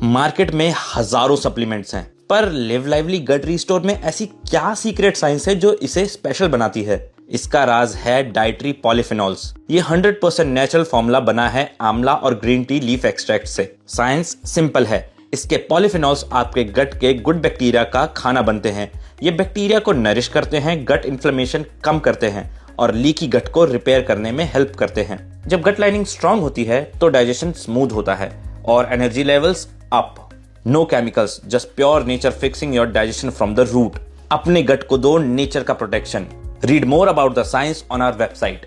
Market में हजारों supplements हैं, पर लिव लाइवली गट रिस्टोर में ऐसी क्या सीक्रेट साइंस है जो इसे स्पेशल बनाती है? इसका राज है डाइटरी पॉलीफिनॉल्स। ये 100% नेचुरल फॉर्मूला बना है आंवला और ग्रीन टी लीफ एक्सट्रैक्ट से। साइंस सिंपल है, इसके पॉलीफिनॉल्स आपके गट के गुड बैक्टीरिया का खाना बनते हैं। ये बैक्टीरिया को नरिश करते हैं, गट इन्फ्लेमेशन कम करते हैं और लीकी गट को रिपेयर करने में हेल्प करते हैं। जब गट लाइनिंग स्ट्रांग होती है तो डाइजेशन स्मूथ होता है और energy levels up. No chemicals, just pure nature fixing your digestion from the root. अपने गट को दो नेचर का protection. Read more about the science on our website.